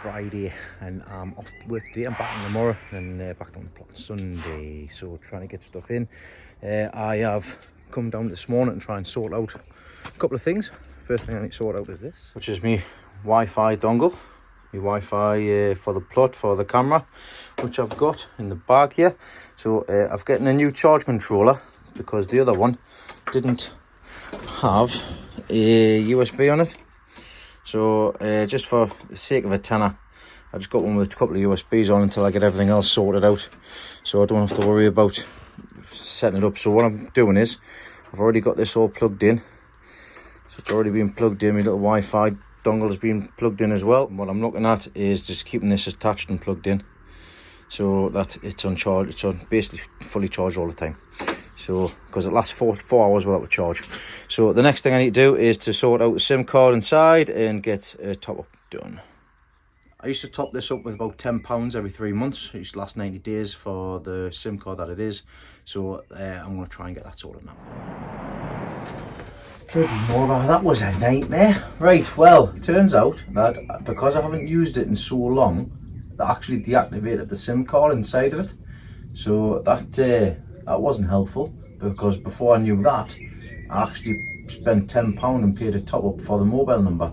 Friday and I'm off work today. I'm back in tomorrow and back on the plot on Sunday, so trying to get stuff in. I have come down this morning to try and sort out a couple of things. First thing I need to sort out is this, which is my Wi-Fi dongle, my Wi-Fi for the plot for the camera, which I've got in the bag here. So I've gotten a new charge controller because the other one didn't have a USB on it. So just for the sake of a tenner, I just got one with a couple of USBs on until I get everything else sorted out, so I don't have to worry about setting it up. So what I'm doing is, I've already got this all plugged in, so it's already been plugged in. My little Wi-Fi dongle has been plugged in as well. And what I'm looking at is just keeping this attached and plugged in, so that it's on charge. It's on basically fully charged all the time. So because it lasts four hours without a charge. So the next thing I need to do is to sort out the SIM card inside and get a top up done. I used to top this up with about £10 every 3 months. It used to last 90 days for the SIM card that it is. So I'm going to try and get that sorted now. Bloody mother, that was a nightmare. Right, well, it turns out that because I haven't used it in so long, that actually deactivated the SIM card inside of it. So that wasn't helpful, because before I knew that, I actually spent £10 and paid a top up for the mobile number,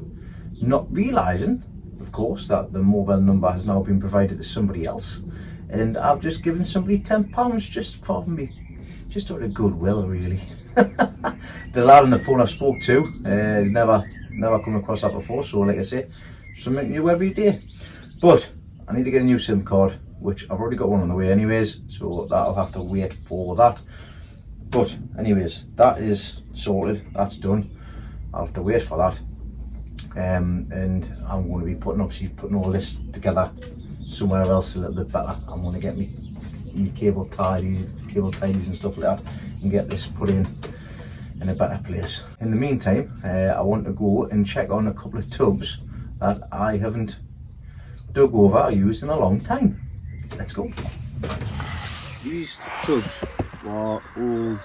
not realising, of course, that the mobile number has now been provided to somebody else, and I've just given somebody £10 just for me, just out of goodwill, really. The lad on the phone I spoke to has never come across that before, so like I say, something new every day. But I need to get a new SIM card, which I've already got one on the way anyways, so that'll have to wait for that. But anyways, that is sorted, that's done. I'll have to wait for that. And I'm going to be putting all this together somewhere else a little bit better. I'm going to get me cable tidies and stuff like that, and get this put in a better place. In the meantime, I want to go and check on a couple of tubs that I haven't dug over or used in a long time. Let's go. These tubs were old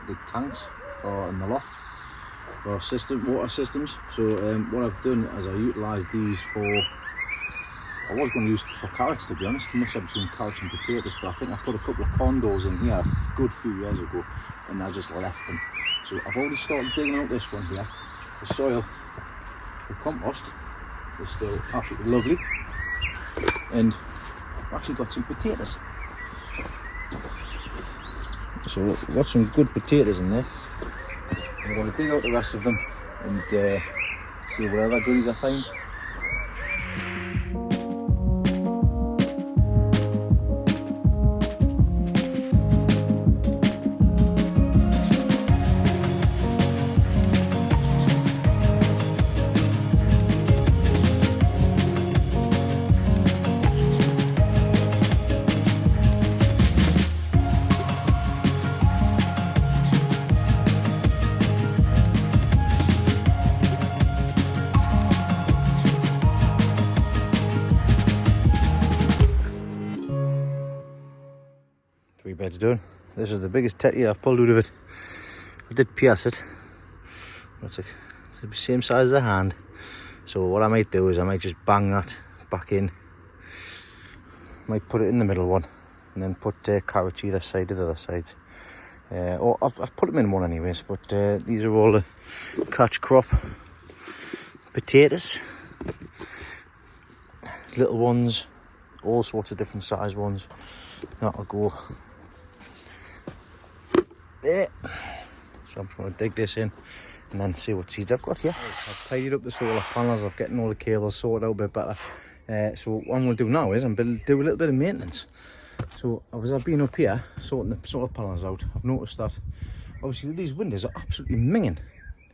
big tanks in the loft for water systems. So what I've done is I utilised these for, I was going to use for carrots, to be honest, a mix up between carrots and potatoes, but I think I put a couple of condos in here a good few years ago and I just left them. So I've already started digging out this one here. The soil, the compost is still absolutely lovely, and I've actually got some potatoes. So we've got some good potatoes in there. I'm going to dig out the rest of them and see what other goodies I find. Three beds done. This is the biggest tetty I've pulled out of it. I did pierce it. It's the same size as a hand. So what I might do is I might just bang that back in. Might put it in the middle one and then put carrots either side of the other sides. Or I'll put them in one anyways, but these are all the catch crop potatoes. Little ones, all sorts of different size ones. That'll go there. So I'm just going to dig this in and then see what seeds I've got here. I've tidied up the solar panels, I've getting all the cables sorted out a bit better. So what I'm going to do now is I'm going to do a little bit of maintenance. So as I've been up here sorting the solar panels out, I've noticed that obviously these windows are absolutely minging,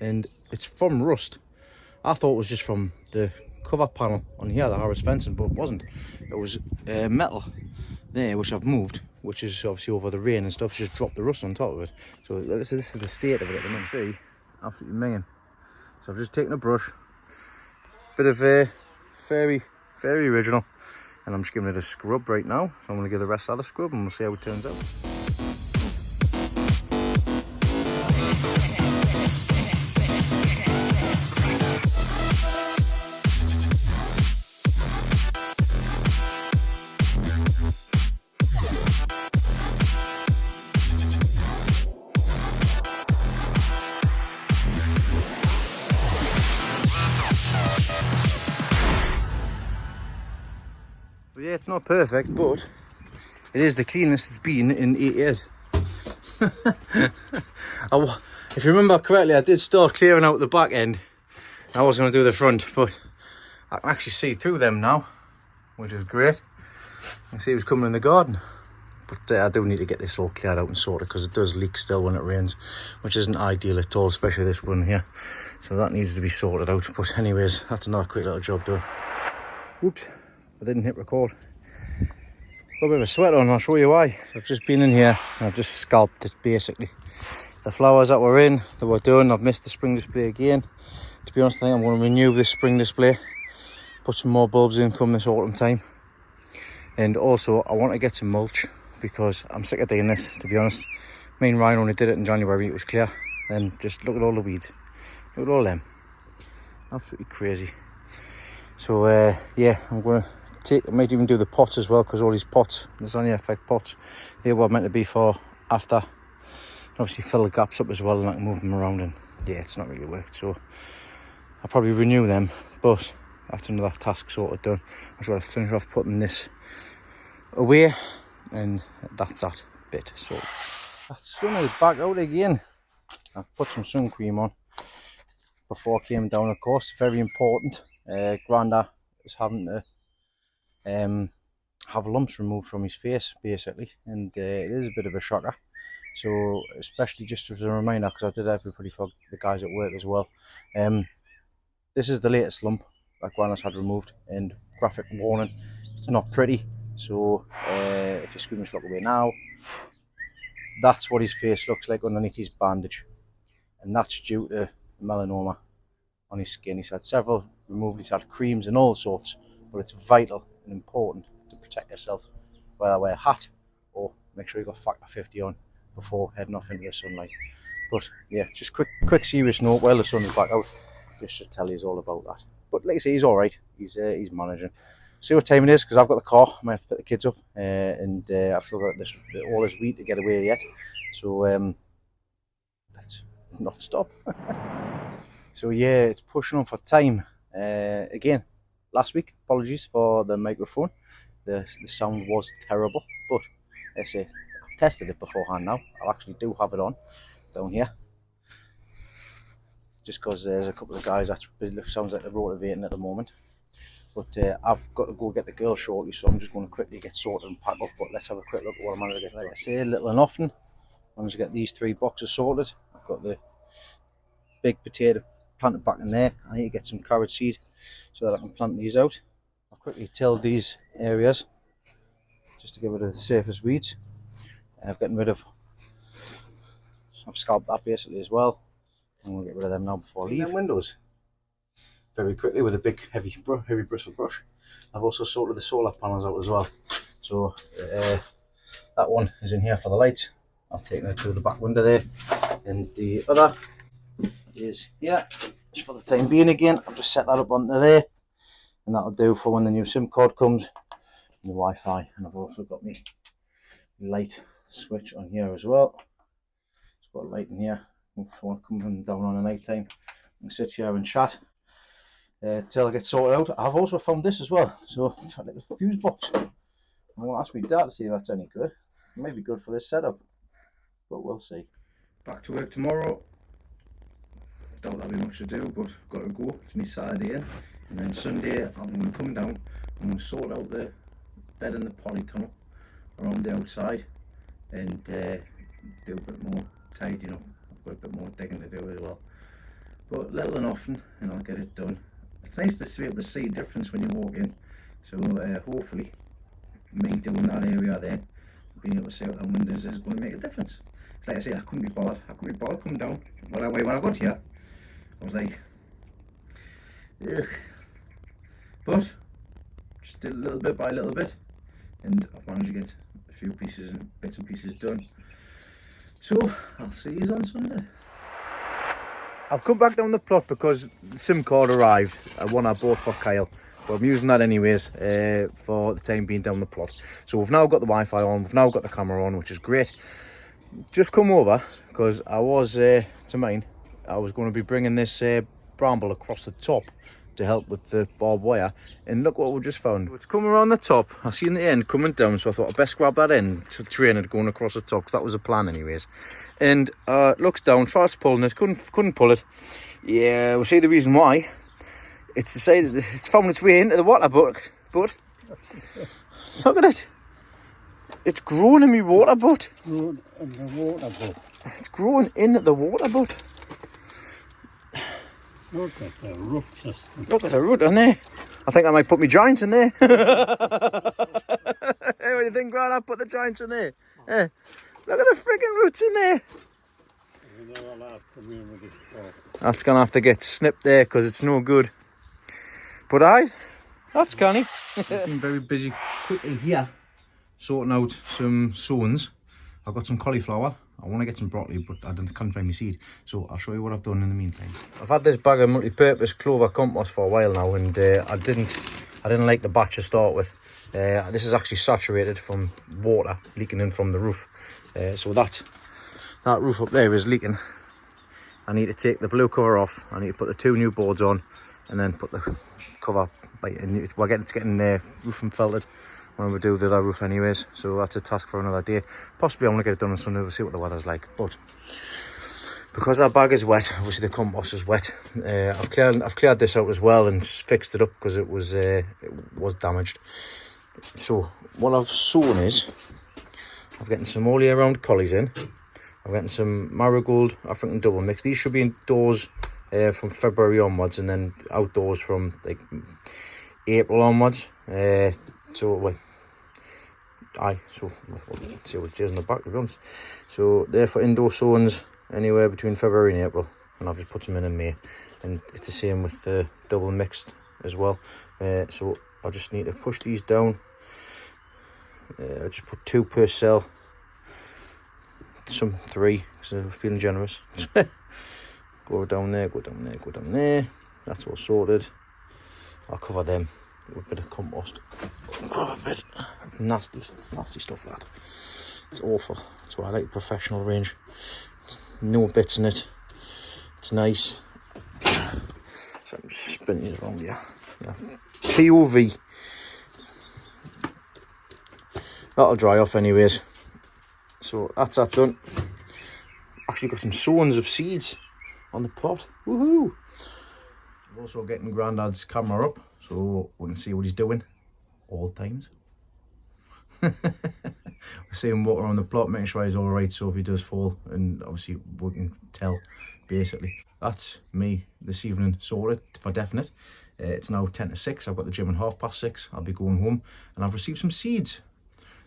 and it's from rust. I thought it was just from the cover panel on here, the Harris fencing, but it wasn't. It was metal there, which I've moved, which is obviously over the rain and stuff, just dropped the rust on top of it. So this is the state of it at the moment. See, absolutely minging. So I've just taken a brush, bit of fairy original, and I'm just giving it a scrub right now. So I'm going to give the rest of the scrub and we'll see how it turns out. Yeah, it's not perfect, but it is the cleanest it's been in 8 years. If you remember correctly, I did start clearing out the back end. I was going to do the front, but I can actually see through them now, which is great. I can see who's coming in the garden. But I do need to get this all cleared out and sorted, because it does leak still when it rains, which isn't ideal at all, especially this one here. So that needs to be sorted out. But anyways, that's another quick little job done. Oops, I didn't hit record. Got a bit of a sweat on, I'll show you why. So I've just been in here and I've just scalped it basically. The flowers that were in, that were done, I've missed the spring display again. To be honest, I think I'm going to renew this spring display, put some more bulbs in come this autumn time. And also I want to get some mulch, because I'm sick of doing this, to be honest. Me and Ryan only did it in January, it was clear. Then just look at all the weeds. Look at all them. Absolutely crazy. So yeah, I'm going to I might even do the pots as well, because all these pots, there's only effect pots, they were meant to be for after. And obviously fill the gaps up as well, and I can move them around, and yeah, it's not really worked. So I'll probably renew them, but that's another task sorted done. I've got to finish off putting this away, and that's that bit. So that sun is back out again. I've put some sun cream on before I came down, of course, very important. Granda is having to have lumps removed from his face basically, and it is a bit of a shocker. So especially just as a reminder, because I did everybody for the guys at work as well, this is the latest lump that Grandad's had removed, and graphic warning, it's not pretty. So if you squeamish, look away now. That's what his face looks like underneath his bandage, and that's due to melanoma on his skin. He's had several removed, he's had creams and all sorts, but it's vital and important to protect yourself, whether wear a hat or make sure you got factor 50 on before heading off into the sunlight. But yeah, just quick serious note while the sun is back out, just to tell you all about that. But like I say, he's all right. He's managing. See what time it is, because I've got the car. I might have to pick the kids up, and I've still got all this wheat to get away yet. So let's not stop. So yeah, it's pushing on for time. Again, last week, apologies for the microphone. The sound was terrible, but like I say, I've tested it beforehand now. I actually do have it on down here, just because there's a couple of guys that sounds like they're rotivating at the moment. But I've got to go get the girls shortly, so I'm just going to quickly get sorted and pack up. But let's have a quick look at what I managed to get. Like I say, little and often, I managed to get these 3 boxes sorted. I've got the big potato planted back in there. I need to get some carrot seed so that I can plant these out. I've quickly tilled these areas just to get rid of the surface weeds. I've gotten rid of, I've scalped that basically as well. I'm going to get rid of them now before I leave. Windows very quickly with a big heavy bristle brush. I've also sorted the solar panels out as well. So that one is in here for the light. I've taken it to the back window there, and the other is here just for the time being. Again, I've just set that up onto there, and that'll do for when the new SIM card comes and the Wi-Fi. And I've also got my light switch on here as well. It's got a light in here if I want to come down on a night time and sit here and chat till I get sorted out. I've also found this as well, so it's like a fuse box. I want to ask my dad to see if that's any good. It may be good for this setup, but we'll see. Back to work tomorrow. Don't have much to do, but got to go. It's me Saturday in, and then Sunday I'm going to come down. I'm going to sort out the bed in the polytunnel around the outside, and do a bit more tidying up. I've got a bit more digging to do as well, but little and often, and I'll get it done. It's nice to be able to see a difference when you walk in. So hopefully, me doing that area there, being able to see out the windows is going to make a difference. It's like I say, I couldn't be bothered coming down. When I got here, I was like, ugh. But just did a little bit by little bit, and I've managed to get a few bits and pieces done. So I'll see you on Sunday. I've come back down the plot because the SIM card arrived, one I bought for Kyle, but I'm using that anyways for the time being down the plot. So we've now got the Wi-Fi on, we've now got the camera on, which is great. Just come over because I was I was going to be bringing this bramble across the top to help with the barbed wire. And look what we just found. It's coming around the top. I seen the end coming down, so I thought I'd best grab that end to train it going across the top, because that was the plan anyways. And looks down, tries pulling it, couldn't pull it. Yeah, we'll see the reason why. It's decided it's found its way into the water, but look at it. It's growing in my water butt. Growing in the water butt. It's growing in the water butt. Look at the root system. Look at the root in there. I think I might put my giants in there. Hey, what do you think, Grant? I'll put the giants in there. Look at the frigging roots in there. That's going to have to get snipped there because it's no good. But that's canny. I've been very busy quickly here sorting out some sowings. I've got some cauliflower. I want to get some broccoli, but I can't find my seed. So I'll show you what I've done in the meantime. I've had this bag of multi-purpose clover compost for a while now, and I didn't like the batch to start with. This is actually saturated from water leaking in from the roof. So that roof up there is leaking. I need to take the blue cover off. I need to put the 2 new boards on, and then put the cover. It's getting roofing felted when we do the other roof anyways, so that's a task for another day. Possibly I want to get it done on Sunday. We'll see what the weather's like, but because that bag is wet, obviously the compost is wet. I've cleared this out as well and fixed it up because it was damaged. So what I've sown is I've getting some all year round collies in. I'm getting some marigold African double mix. These should be indoors from February onwards, and then outdoors from like April onwards. So we'll see what it says on the back, to be honest. So they're for indoor sowings anywhere between February and April, and I've just put some in May, and it's the same with the double mixed as well. So I just need to push these down. I just put 2 per cell, some 3 because I'm feeling generous. Go down there, go down there, go down there. That's all sorted. I'll cover them with a bit of compost. Grab a bit of nasty stuff, that. It's awful. That's why I like the professional range. No bits in it. It's nice. So I'm just spinning it around here. Yeah. POV. That'll dry off anyways. So that's that done. Actually got some sowings of seeds on the plot. Woohoo! I'm also getting Grandad's camera up so we can see what he's doing all times. We're seeing water on the plot, making sure he's all right, so if he does fall, and obviously we can tell basically. That's me this evening sorted for definite. It's now 10 to 6. I've got the gym at 6:30. I'll be going home, and I've received some seeds.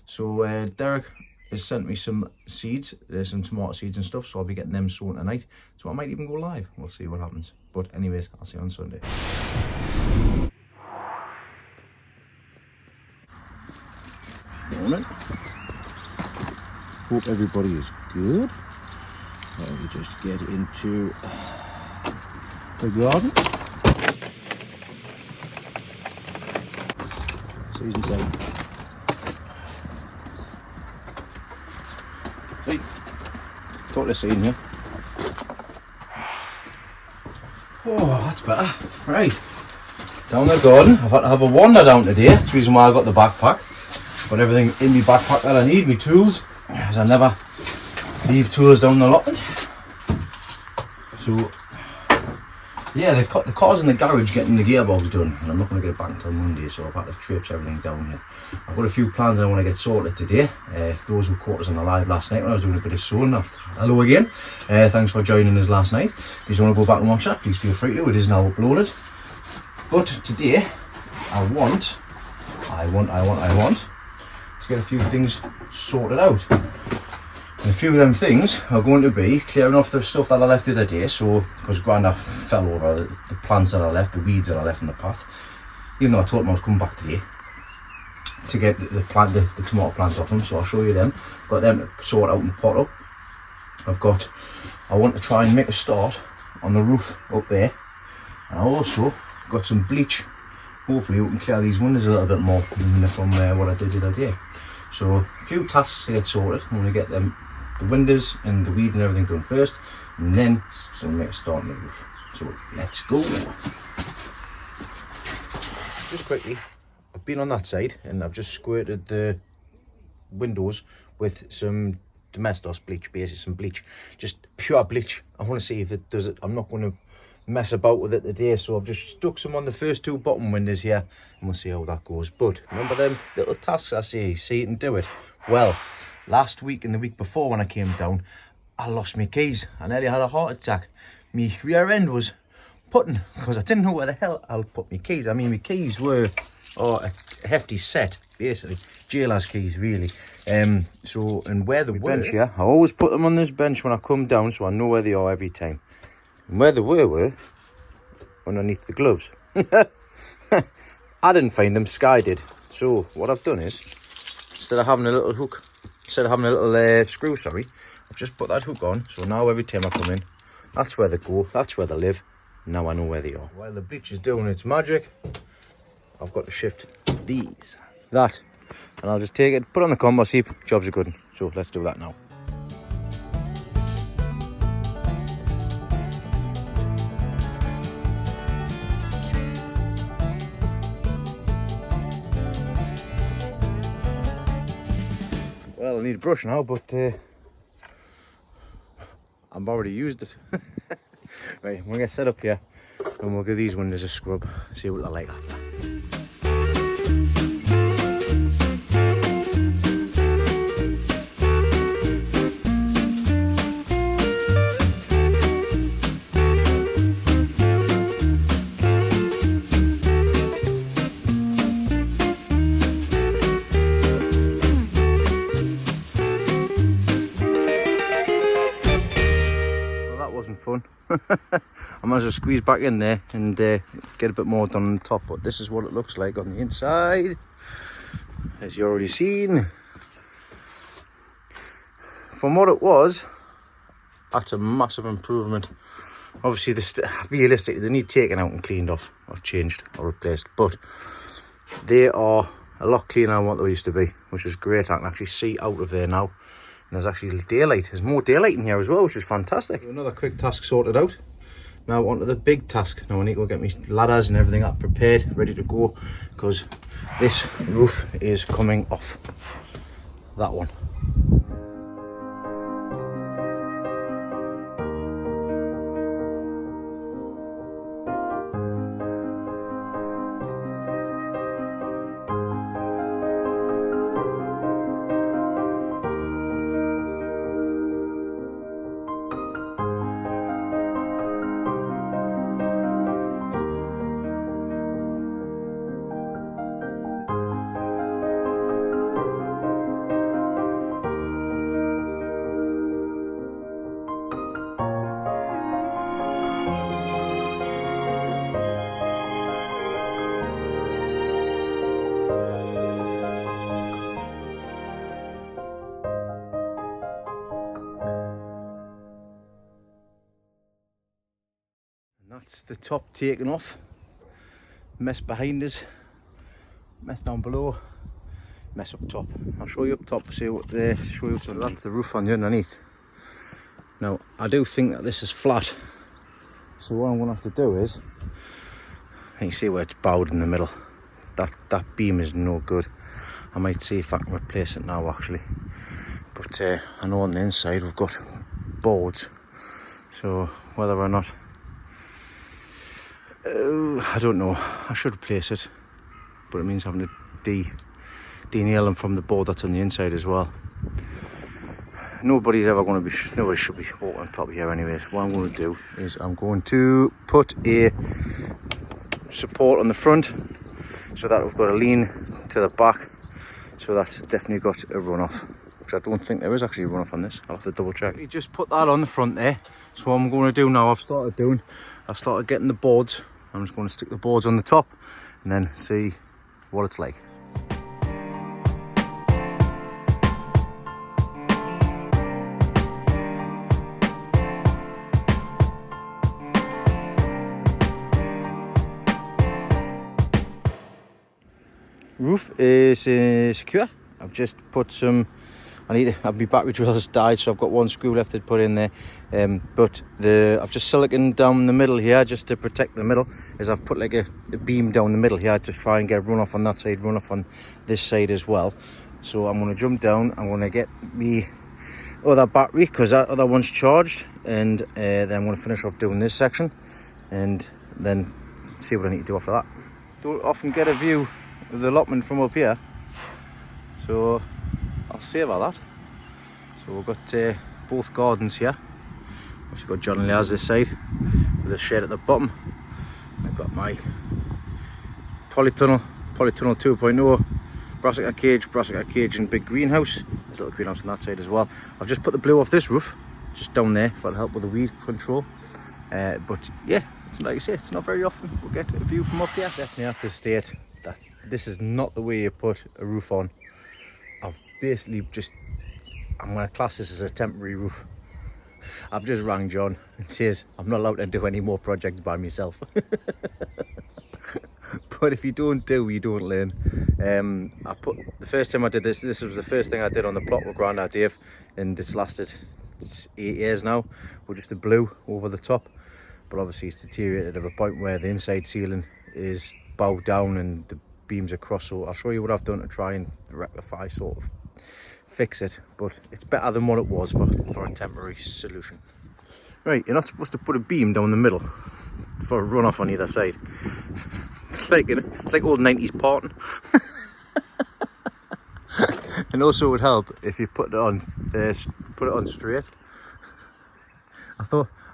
So Derek has sent me some seeds, some tomato seeds and stuff, so I'll be getting them sown tonight. So I might even go live. We'll see what happens. But anyways, I'll see you on Sunday. Morning. Hope everybody is good. Let me just get into the garden. Season time. See, totally seen here. Oh, that's better. Right, down the garden. I've had to have a wander down today. That's the reason why I got the backpack. Got everything in my backpack that I need, my tools, as I never leave tools down the allotment. So yeah, they've got the car's in the garage getting the gearbox done, and I'm not going to get it back until Monday, so I've had to traipse everything down here. I've got a few plans I want to get sorted today. For those who caught us on the live last night when I was doing a bit of sewing, hello again. Thanks for joining us last night. If you want to go back and watch that, please feel free to. It is now uploaded. But today, I want to get a few things sorted out. And a few of them things are going to be clearing off the stuff that I left the other day. So, because Granda fell over the plants that I left, the weeds that I left in the path. Even though I told him I was coming back today to get the tomato plants off them. So I'll show you them. Got them to sort out and pot up. I want to try and make a start on the roof up there. And I also got some bleach. Hopefully we can clear these windows a little bit more from what I did the other day. So a few tasks to get sorted. I'm going to get the windows and the weeds and everything done first, and then we'll make a start on the roof. So let's go. just quickly, I've been on that side and I've just squirted the windows with some domestos bleach, basically some bleach, just pure bleach. I want to see if it does it. I'm not going to mess about with it today, so I've just stuck some on the first two bottom windows here and we'll see how that goes. But remember them little tasks I say, see it and do it. Well, last week and the week before when I came down, I lost my keys. I nearly had a heart attack. My rear end was putting, because I didn't know where the hell I'll put my keys. I mean, my keys were a hefty set, basically. Jailer's keys, really. So, and where they were, bench here, I always put them on this bench when I come down, so I know where they are every time. And where they were underneath the gloves. I didn't find them, Sky did. So what I've done is, instead of having a little hook, instead of having a little screw, sorry, I've just put that hook on. So now every time I come in, that's where they go, that's where they live. Now I know where they are. While the bleach is doing its magic, I've got to shift that, and I'll just take it, put it on the compost heap, jobs are good. So let's do that now. Well, I need a brush now, but I've already used it. Right, I'm going to get set up here and we'll give these windows a scrub, see what they're like after. Fun. I might as well squeeze back in there and get a bit more done on the top, but this is what it looks like on the inside, as you already seen. From what it was, that's a massive improvement. Obviously realistically they need taken out and cleaned off or changed or replaced, but they are a lot cleaner than what they used to be, which is great. I can actually see out of there now. And there's actually daylight. There's more daylight in here as well, which is fantastic. Another quick task sorted out. Now on to the big task. Now I need to go get my ladders and everything up prepared, ready to go, because this roof is coming off. That one. That's the top taken off. Mess behind us, mess down below, mess up top. I'll show you up top, see what show you what's underneath. That's the roof on the underneath. Now I do think that this is flat, so what I'm going to have to do is, you can see where it's bowed in the middle. That beam is no good. I might see if I can replace it now actually, but I know on the inside we've got boards, so whether or not I don't know. I should replace it, but it means having to de-nail them from the board that's on the inside as well. Nobody's ever going to be, nobody should be walking on top of here anyways. What I'm going to do is I'm going to put a support on the front so that we've got a lean to the back, so that's definitely got a runoff, which I don't think there is actually a runoff on this. I'll have to double check. You just put that on the front there. So what I'm going to do now, I've started getting the boards. I'm just going to stick the boards on the top and then see what it's like. Roof is secure. I've just put some, my battery drill has died, so I've got one screw left to put in there. But I've just silicon down the middle here just to protect the middle, as I've put like a beam down the middle here to try and get runoff on that side, runoff on this side as well. So I'm going to jump down, I'm going to get me other battery because that other one's charged, and then I'm going to finish off doing this section and then see what I need to do after that. Don't often get a view of the allotment from up here, so I'll savour that. So we've got both gardens here. We've got John and Leah's this side with a shed at the bottom. I've got my polytunnel 2.0, brassica cage and big greenhouse. There's a little greenhouse on that side as well. I've just put the blue off this roof, just down there, for help with the weed control. But yeah, it's like I say, it's not very often we'll get a view from up here. Definitely have to state that this is not the way you put a roof on. I've basically I'm going to class this as a temporary roof. I've just rang John and says I'm not allowed to do any more projects by myself. But if you don't do, you don't learn. The first time I did this was the first thing I did on the plot with Grandad Dave, and it's lasted 8 years now, with just the blue over the top. But obviously it's deteriorated to a point where the inside ceiling is bowed down and the beams are cross. So I'll show you what I've done to try and rectify, sort of fix it. But it's better than what it was for a temporary solution. Right, you're not supposed to put a beam down the middle for a runoff on either side. It's like old 90s parting. And also it would help if you put it on straight.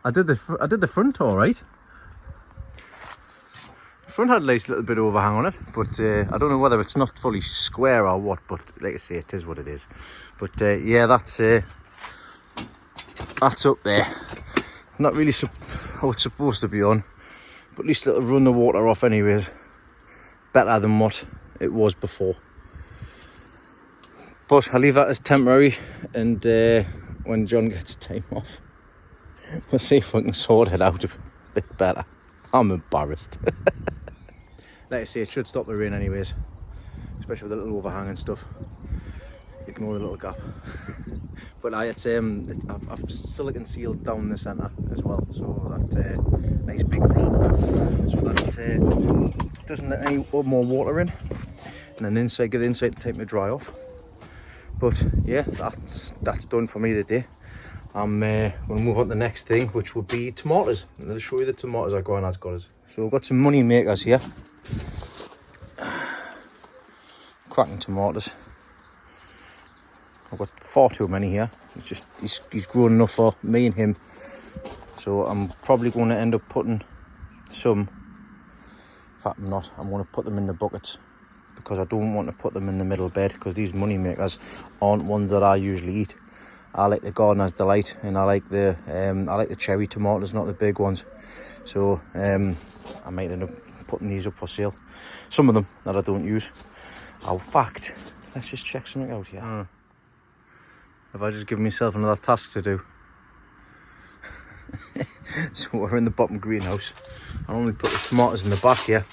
I did the front all right. The front had a nice little bit of overhang on it, but I don't know whether it's not fully square or what. But like I say, it is what it is. But yeah, that's up there. Not really how it's supposed to be on, but at least it'll run the water off anyways. Better than what it was before. But I'll leave that as temporary, and when John gets time off, we'll see if we can sort it out a bit better. I'm embarrassed. Like I say, it should stop the rain anyways, especially with the little overhang and stuff. Ignore the little gap. But I've silicon sealed down the centre as well, so that nice big blob, so that doesn't let any more water in. And then get the inside to take me dry off. But yeah, that's done for me today. I'm going to move on to the next thing, which will be tomatoes. And I'll show you the tomatoes our Grandad's got us. So we've got some money makers here. Cracking tomatoes. I've got far too many here. It's just he's grown enough for me and him. So I'm probably going to end up putting some. In fact, I'm not. I'm going to put them in the buckets, because I don't want to put them in the middle bed, because these money makers aren't ones that I usually eat. I like the Gardener's Delight, and I like the cherry tomatoes, not the big ones. So I might end up putting these up for sale. Some of them that I don't use. In fact, let's just check something out here. Have I just given myself another task to do? So we're in the bottom greenhouse. I normally put the tomatoes in the back here,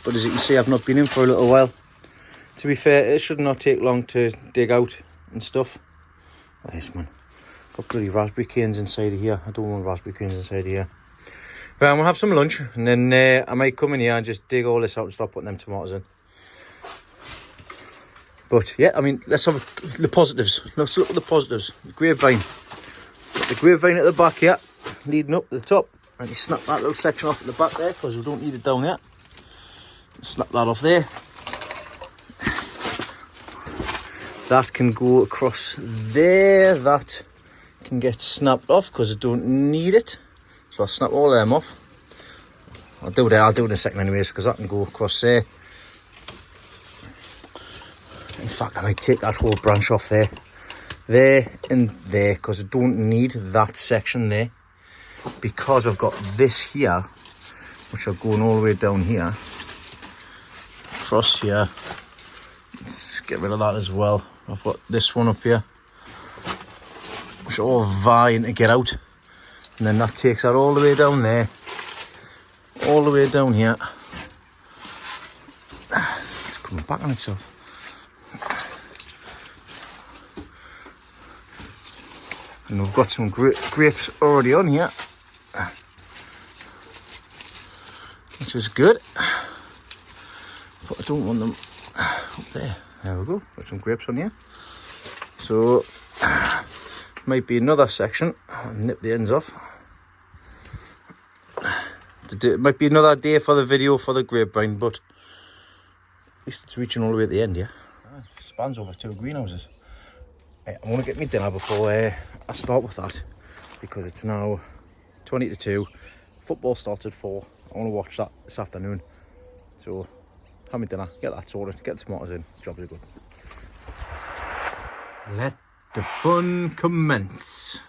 but as you can see, I've not been in for a little while. To be fair, it should not take long to dig out and stuff. Nice, man. Got bloody raspberry canes inside of here. I don't want raspberry canes inside of here. But I'm gonna have some lunch, and then I might come in here and just dig all this out and start putting them tomatoes in. But yeah, I mean, let's have the positives. Let's look at the positives. The grapevine. Got the grapevine at the back here, leading up to the top. And you snap that little section off at the back there, because we don't need it down there. Snap that off there. That can go across there. That can get snapped off because I don't need it. So I'll snap all of them off. I'll do it in a second anyways, because that can go across there. In fact, I might take that whole branch off there. There and there, because I don't need that section there. Because I've got this here, which are going all the way down here. Across here. Let's get rid of that as well. I've got this one up here, which are all vying to get out. And then that takes that all the way down there. All the way down here. It's coming back on itself. And we've got some grapes already on here, which is good. But I don't want them up there. There we go. Got some grapes on here. So might be another section. I'll nip the ends off. It might be another day for the video for the grapevine, but at least it's reaching all the way at the end, yeah. Spans over 2 greenhouses. I want to get me dinner before I start with that, because it's now 20 to 2. Football starts at 4. I want to watch that this afternoon. So have me dinner, get that sorted, get the tomatoes in. Jobs are good. Let the fun commence.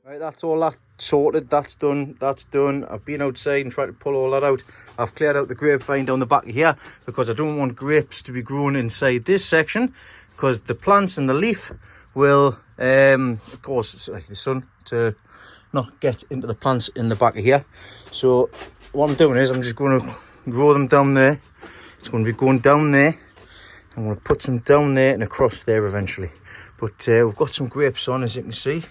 Right, that's all that sorted, that's done. I've been outside and tried to pull all that out. I've cleared out the grapevine down the back of here because I don't want grapes to be growing inside this section, because the plants and the leaf will cause the sun to not get into the plants in the back of here. So what I'm doing is I'm just going to grow them down there. It's going to be going down there. I'm going to put some down there and across there eventually. But we've got some grapes on, as you can see.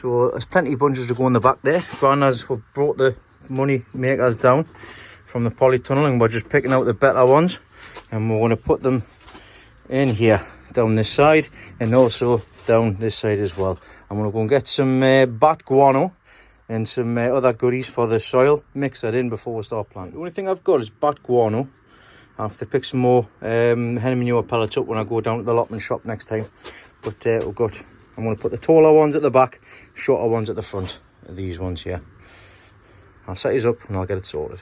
So there's plenty of bunches to go in the back there. Grandad's brought the money makers down from the polytunnel, and we're just picking out the better ones, and we're going to put them in here down this side and also down this side as well. I'm going to go and get some bat guano and some other goodies for the soil, mix that in before we start planting. The only thing I've got is bat guano. I have to pick some more hen manure pellets up when I go down to the allotment shop next time. But I'm going to put the taller ones at the back, shorter ones at the front. These ones here. I'll set these up and I'll get it sorted.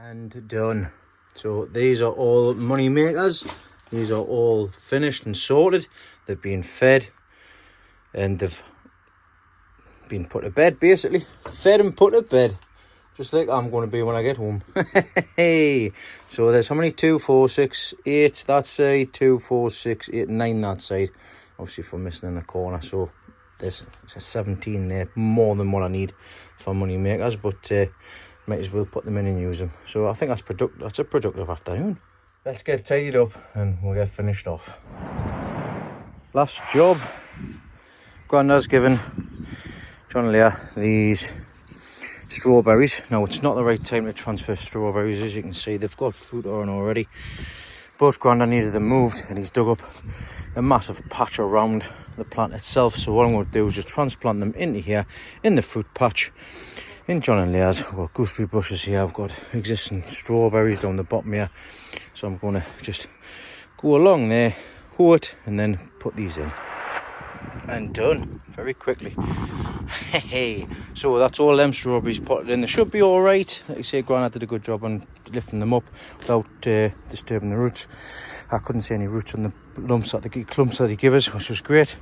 And done. So these are all money makers. These are all finished and sorted. They've been fed and they've been put to bed, basically. Fed and put to bed, just like I'm going to be when I get home. Hey, so there's how many? 2, 4, 6, 8 that side, 2, 4, 6, 8, 9 that side. Obviously for missing in the corner, so there's 17 there, more than what I need for money makers, but might as well put them in and use them. So I think that's a productive afternoon. Let's get tidied up and we'll get finished off. Last job. Grandad's given John and Leah these strawberries. Now it's not the right time to transfer strawberries, as you can see they've got fruit on already, but Grandad needed them moved and he's dug up a massive patch around the plant itself. So what I'm going to do is just transplant them into here in the fruit patch. In John and Leah's, I've got gooseberry bushes here, I've got existing strawberries down the bottom here, so I'm going to just go along there, hoe it, and then put these in. and done very quickly. Hey, so that's all them strawberries potted in. They should be all right. Like I say, Grandad did a good job on lifting them up without disturbing the roots. I couldn't see any roots on the clumps that he gave us, which was great.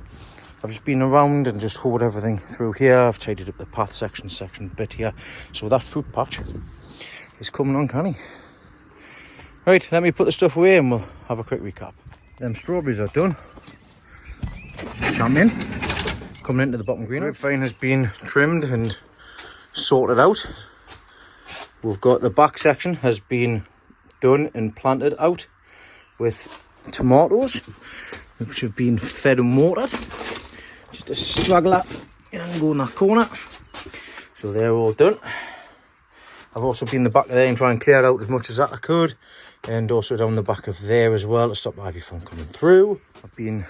I've just been around and just hoed everything through here. I've tidied up the path section bit here. So that fruit patch is coming on canny. Right, let me put the stuff away and we'll have a quick recap. Them strawberries are done. Champion. Coming into the bottom green. Grapevine has been trimmed and sorted out. We've got the back section has been done and planted out with tomatoes, which have been fed and watered. Just a straggler and go in that corner. So they're all done. I've also been in the back of there and try and clear out as much as that I could, and also down the back of there as well to stop ivy from coming through. I've been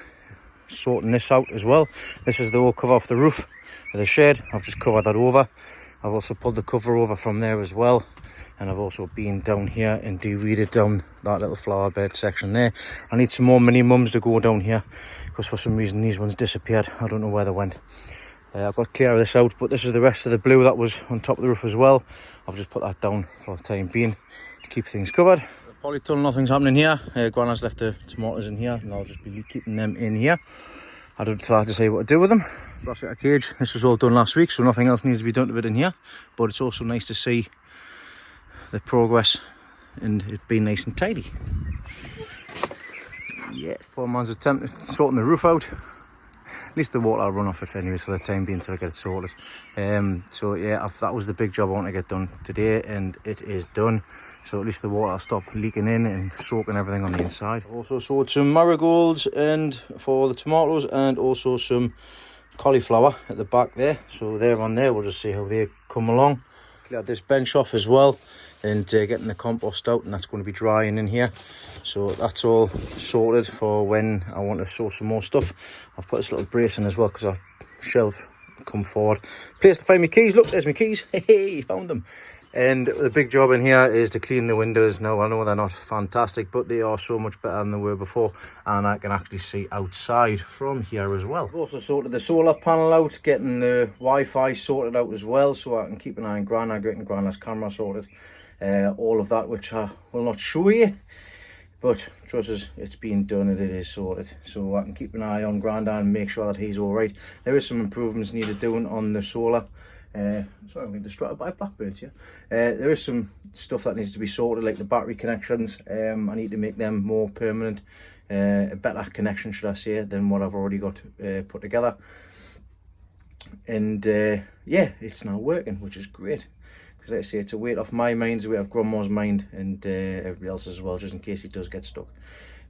sorting this out as well. This is the old cover off the roof of the shed. I've just covered that over. I've also pulled the cover over from there as well, and I've also been down here and de-weeded down that little flower bed section there. I need some more mini mums to go down here because for some reason these ones disappeared. I don't know where they went. I've got to clear this out, but this is the rest of the blue that was on top of the roof as well. I've just put that down for the time being to keep things covered. Polytunnel, nothing's happening here. Grandad's left the tomatoes in here and I'll just be keeping them in here. I don't have to say what to do with them. Brassica cage, this was all done last week, so nothing else needs to be done to it in here. But it's also nice to see the progress and it being nice and tidy. Yes, poor man's attempt at sorting the roof out. At least the water will run off it anyway for the time being until I get it sorted. So yeah, that was the big job I want to get done today, and it is done. So at least the water will stop leaking in and soaking everything on the inside. Also sowed some marigolds and for the tomatoes, and also some cauliflower at the back there. So they're on there, we'll just see how they come along. Cleared this bench off as well, and getting the compost out, and that's going to be drying in here. So that's all sorted for when I want to sow some more stuff. I've put this little brace in as well because our shelf come forward. Place to find my keys. Look, there's my keys. Hey, found them. And the big job in here is to clean the windows. Now I know they're not fantastic, but they are so much better than they were before, and I can actually see outside from here as well. I've also sorted the solar panel out, getting the Wi-Fi sorted out as well, so I can keep an eye on Grandad, getting Grandad's camera sorted. All of that, which I will not show you, but trust us, it's being done and it is sorted. So I can keep an eye on Grandad and make sure that he's all right. There is some improvements needed doing on the solar. Sorry, I'm being distracted by blackbirds here. There is some stuff that needs to be sorted, like the battery connections. I need to make them more permanent, a better connection, should I say, than what I've already got put together. And yeah, it's now working, which is great. Because like I say, it's a weight off my mind, it's a weight off Grandma's mind, and everybody else as well, just in case he does get stuck.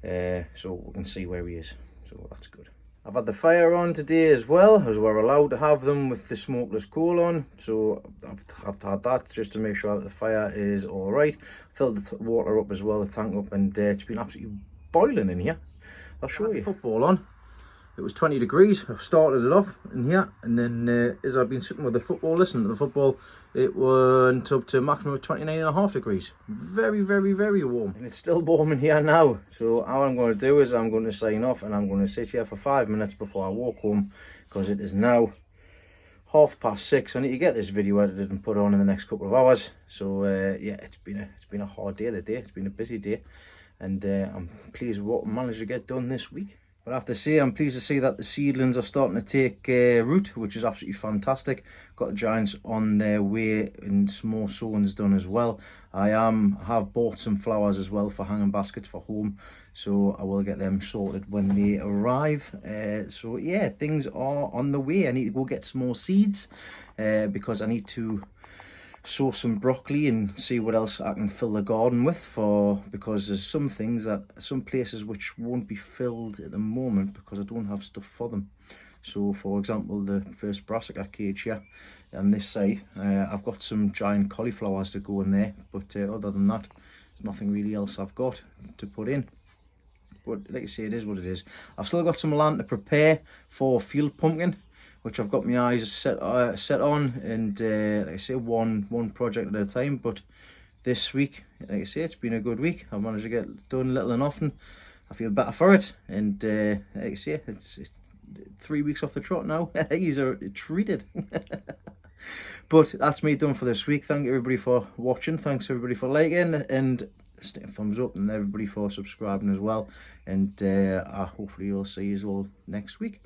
So we can see where he is, so that's good. I've had the fire on today as well, as we're allowed to have them with the smokeless coal on. So I've had that just to make sure that the fire is all right. Filled the water up as well, the tank up, and it's been absolutely boiling in here. I'll show you. Football on. It was 20 degrees. I started it off in here, and then as I've been sitting with the football, listening to the football, it went up to a maximum of 29.5 degrees. Very, very, very warm. And it's still warm in here now. So all I'm going to do is I'm going to sign off, and I'm going to sit here for 5 minutes before I walk home, because it is now 6:30. I need to get this video edited and put on in the next couple of hours. So yeah, it's been a hard day today. It's been a busy day, and I'm pleased with what I managed to get done this week. But I have to say, I'm pleased to see that the seedlings are starting to take root, which is absolutely fantastic. Got the giants on their way and some more sowings done as well. I have bought some flowers as well for hanging baskets for home, so I will get them sorted when they arrive. So yeah, things are on the way. I need to go get some more seeds because I need to sow some broccoli and see what else I can fill the garden with, because there's some things that some places which won't be filled at the moment because I don't have stuff for them. So for example, the first brassica cage here on this side, I've got some giant cauliflowers to go in there, but other than that, there's nothing really else I've got to put in. But like I say, it is what it is. I've still got some land to prepare for field pumpkin, which I've got my eyes set on, and like I say, one project at a time. But this week, like I say, it's been a good week. I've managed to get done little and often. I feel better for it, and like I say, it's 3 weeks off the trot now. He's treated. But that's me done for this week. Thank everybody for watching. Thanks everybody for liking, and stick a thumbs up, and everybody for subscribing as well. And hopefully you'll see you all next week.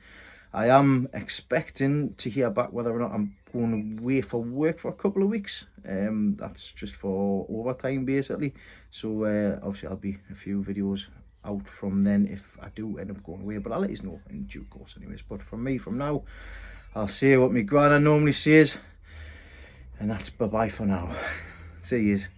I am expecting to hear back whether or not I'm going away for work for a couple of weeks. That's just for overtime basically. So obviously I'll be a few videos out from then if I do end up going away, but I'll let you know in due course anyways. But from me, from now, I'll say what my granny normally says, and that's bye-bye for now. See yous.